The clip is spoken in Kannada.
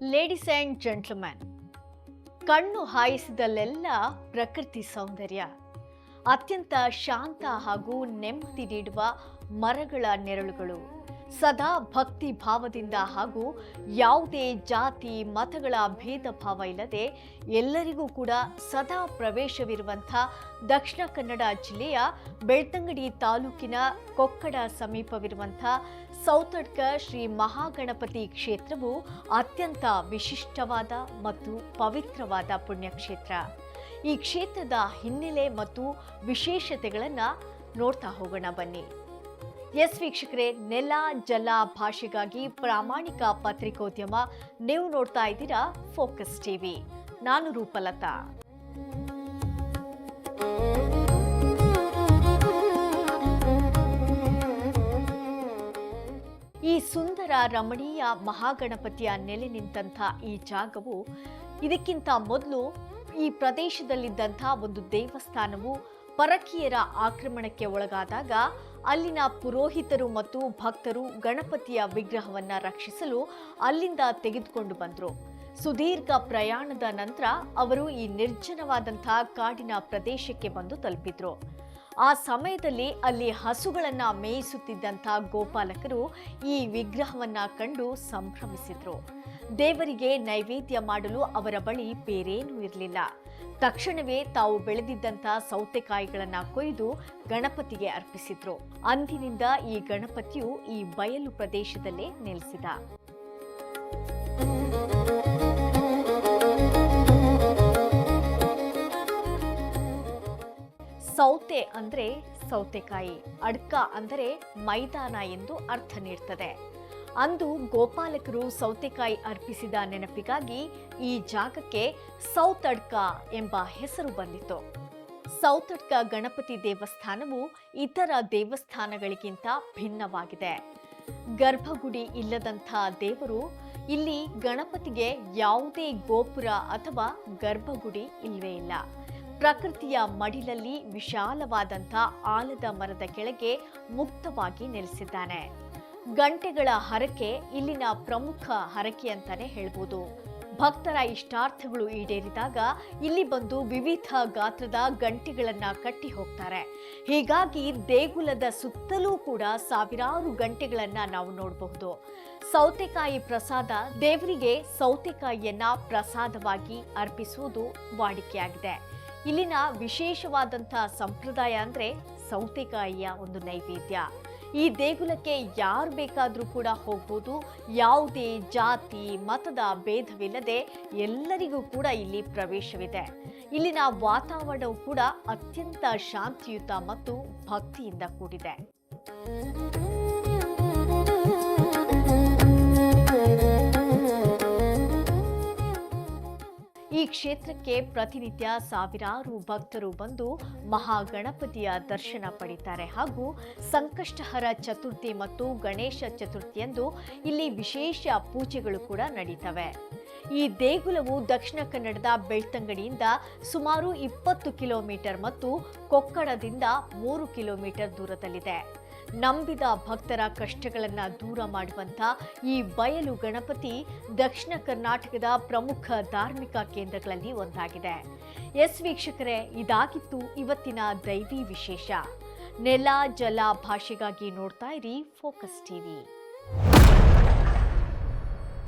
ಲೇಡೀಸ್ ಆ್ಯಂಡ್ ಜೆಂಟ್ಲ್ಮನ್, ಕಣ್ಣು ಹಾಯಿಸಿದಲ್ಲೆಲ್ಲ ಪ್ರಕೃತಿ ಸೌಂದರ್ಯ, ಅತ್ಯಂತ ಶಾಂತ ಹಾಗೂ ನೆಮ್ಮದಿ ನೀಡುವ ಮರಗಳ ನೆರಳುಗಳು, ಸದಾ ಭಕ್ತಿ ಭಾವದಿಂದ ಹಾಗೂ ಯಾವುದೇ ಜಾತಿ ಮತಗಳ ಭೇದ ಭಾವ ಇಲ್ಲದೆ ಎಲ್ಲರಿಗೂ ಕೂಡ ಸದಾ ಪ್ರವೇಶವಿರುವಂಥ ದಕ್ಷಿಣ ಕನ್ನಡ ಜಿಲ್ಲೆಯ ಬೆಳ್ತಂಗಡಿ ತಾಲೂಕಿನ ಕೊಕ್ಕಡ ಸಮೀಪವಿರುವಂಥ ಸೌತಡ್ಕ ಶ್ರೀ ಮಹಾಗಣಪತಿ ಕ್ಷೇತ್ರವು ಅತ್ಯಂತ ವಿಶಿಷ್ಟವಾದ ಮತ್ತು ಪವಿತ್ರವಾದ ಪುಣ್ಯಕ್ಷೇತ್ರ. ಈ ಕ್ಷೇತ್ರದ ಹಿನ್ನೆಲೆ ಮತ್ತು ವಿಶೇಷತೆಗಳನ್ನು ನೋಡ್ತಾ ಹೋಗೋಣ ಬನ್ನಿ. ಎಸ್ ವೀಕ್ಷಕರೇ, ನೆಲ ಜಲ ಭಾಷೆಗಾಗಿ ಪ್ರಾಮಾಣಿಕ ಪತ್ರಿಕೋದ್ಯಮ. ನೀವು ನೋಡ್ತಾ ಇದ್ದೀರಾ ಫೋಕಸ್ ಟಿವಿ. ನಾನು ರೂಪಲತಾ. ಈ ಸುಂದರ ರಮಣೀಯ ಮಹಾಗಣಪತಿಯ ನೆಲೆ ನಿಂತಹ ಈ ಜಾಗವು, ಇದಕ್ಕಿಂತ ಮೊದಲು ಈ ಪ್ರದೇಶದಲ್ಲಿದ್ದಂಥ ಒಂದು ದೇವಸ್ಥಾನವು ಪರಕೀಯರ ಆಕ್ರಮಣಕ್ಕೆ ಒಳಗಾದಾಗ ಅಲ್ಲಿನ ಪುರೋಹಿತರು ಮತ್ತು ಭಕ್ತರು ಗಣಪತಿಯ ವಿಗ್ರಹವನ್ನು ರಕ್ಷಿಸಲು ಅಲ್ಲಿಂದ ತೆಗೆದುಕೊಂಡು ಬಂದರು. ಸುದೀರ್ಘ ಪ್ರಯಾಣದ ನಂತರ ಅವರು ಈ ನಿರ್ಜನವಾದಂಥ ಕಾಡಿನ ಪ್ರದೇಶಕ್ಕೆ ಬಂದು ತಲುಪಿದ್ರು. ಆ ಸಮಯದಲ್ಲಿ ಅಲ್ಲಿ ಹಸುಗಳನ್ನ ಮೇಯಿಸುತ್ತಿದ್ದಂಥ ಗೋಪಾಲಕರು ಈ ವಿಗ್ರಹವನ್ನ ಕಂಡು ಸಂಭ್ರಮಿಸಿದ್ರು. ದೇವರಿಗೆ ನೈವೇದ್ಯ ಮಾಡಲು ಅವರ ಬಳಿ ಬೇರೇನೂ ಇರಲಿಲ್ಲ. ತಕ್ಷಣವೇ ತಾವು ಬೆಳೆದಿದ್ದಂಥ ಸೌತೆಕಾಯಿಗಳನ್ನ ಕೊಯ್ದು ಗಣಪತಿಗೆ ಅರ್ಪಿಸಿದ್ರು. ಅಂದಿನಿಂದ ಈ ಗಣಪತಿಯು ಈ ಬಯಲು ಪ್ರದೇಶದಲ್ಲೇ ನೆಲೆಸಿದ. ಸೌತೆ ಅಂದ್ರೆ ಸೌತೆಕಾಯಿ, ಅಡ್ಕ ಅಂದರೆ ಮೈದಾನ ಎಂದು ಅರ್ಥ ನೀಡ್ತದೆ. ಅಂದು ಗೋಪಾಲಕರು ಸೌತೆಕಾಯಿ ಅರ್ಪಿಸಿದ ನೆನಪಿಗಾಗಿ ಈ ಜಾಗಕ್ಕೆ ಸೌತಡ್ಕ ಎಂಬ ಹೆಸರು ಬಂದಿತು. ಸೌತಡ್ಕ ಗಣಪತಿ ದೇವಸ್ಥಾನವು ಇತರ ದೇವಸ್ಥಾನಗಳಿಗಿಂತ ಭಿನ್ನವಾಗಿದೆ. ಗರ್ಭಗುಡಿ ಇಲ್ಲದಂಥ ದೇವರು. ಇಲ್ಲಿ ಗಣಪತಿಗೆ ಯಾವುದೇ ಗೋಪುರ ಅಥವಾ ಗರ್ಭಗುಡಿ ಇಲ್ಲವೇ ಇಲ್ಲ. ಪ್ರಕೃತಿಯ ಮಡಿಲಲ್ಲಿ ವಿಶಾಲವಾದಂಥ ಆಲದ ಮರದ ಕೆಳಗೆ ಮುಕ್ತವಾಗಿ ನೆಲೆಸಿದ್ದಾನೆ. ಗಂಟೆಗಳ ಹರಕೆ ಇಲ್ಲಿನ ಪ್ರಮುಖ ಹರಕೆ ಅಂತಾನೆ ಹೇಳ್ಬೋದು. ಭಕ್ತರ ಇಷ್ಟಾರ್ಥಗಳು ಈಡೇರಿದಾಗ ಇಲ್ಲಿ ಬಂದು ವಿವಿಧ ಗಾತ್ರದ ಗಂಟೆಗಳನ್ನ ಕಟ್ಟಿ ಹೋಗ್ತಾರೆ. ಹೀಗಾಗಿ ದೇಗುಲದ ಸುತ್ತಲೂ ಕೂಡ ಸಾವಿರಾರು ಗಂಟೆಗಳನ್ನ ನಾವು ನೋಡಬಹುದು. ಸೌತೆಕಾಯಿ ಪ್ರಸಾದ. ದೇವರಿಗೆ ಸೌತೆಕಾಯಿಯನ್ನ ಪ್ರಸಾದವಾಗಿ ಅರ್ಪಿಸುವುದು ವಾಡಿಕೆಯಾಗಿದೆ. ಇಲ್ಲಿನ ವಿಶೇಷವಾದಂಥ ಸಂಪ್ರದಾಯ ಅಂದ್ರೆ ಸೌತೆಕಾಯಿಯ ಒಂದು ನೈವೇದ್ಯ. ಈ ದೇಗುಲಕ್ಕೆ ಯಾರು ಬೇಕಾದರೂ ಕೂಡ ಹೋಗ್ಬೋದು. ಯಾವುದೇ ಜಾತಿ ಮತದ ಭೇದವಿಲ್ಲದೆ ಎಲ್ಲರಿಗೂ ಕೂಡ ಇಲ್ಲಿ ಪ್ರವೇಶವಿದೆ. ಇಲ್ಲಿನ ವಾತಾವರಣವು ಕೂಡ ಅತ್ಯಂತ ಶಾಂತಿಯುತ ಮತ್ತು ಭಕ್ತಿಯಿಂದ ಕೂಡಿದೆ. ಈ ಕ್ಷೇತ್ರಕ್ಕೆ ಪ್ರತಿನಿತ್ಯ ಸಾವಿರಾರು ಭಕ್ತರು ಬಂದು ಮಹಾಗಣಪತಿಯ ದರ್ಶನ ಪಡಿತಾರೆ. ಹಾಗೂ ಸಂಕಷ್ಟಹರ ಚತುರ್ಥಿ ಮತ್ತು ಗಣೇಶ ಚತುರ್ಥಿಯಂದು ಇಲ್ಲಿ ವಿಶೇಷ ಪೂಜೆಗಳು ಕೂಡ ನಡೀತವೆ. ಈ ದೇಗುಲವು ದಕ್ಷಿಣ ಕನ್ನಡದ ಬೆಳ್ತಂಗಡಿಯಿಂದ ಸುಮಾರು 20 ಕಿಲೋಮೀಟರ್ ಮತ್ತು ಕೊಕ್ಕಡದಿಂದ 3 ಕಿಲೋಮೀಟರ್ ದೂರದಲ್ಲಿದೆ. ನಂಬಿದ ಭಕ್ತರ ಕಷ್ಟಗಳನ್ನು ದೂರ ಮಾಡುವಂಥ ಈ ಬಯಲು ಗಣಪತಿ ದಕ್ಷಿಣ ಕರ್ನಾಟಕದ ಪ್ರಮುಖ ಧಾರ್ಮಿಕ ಕೇಂದ್ರಗಳಲ್ಲಿ ಒಂದಾಗಿದೆ. ಎಸ್ ವೀಕ್ಷಕರೇ, ಇದಾಗಿತ್ತು ಇವತ್ತಿನ ದೈವಿ ವಿಶೇಷ. ನೆಲ ಜಲ ಭಾಷೆಗಾಗಿ ನೋಡ್ತಾ ಇರಿ ಫೋಕಸ್ ಟಿವಿ.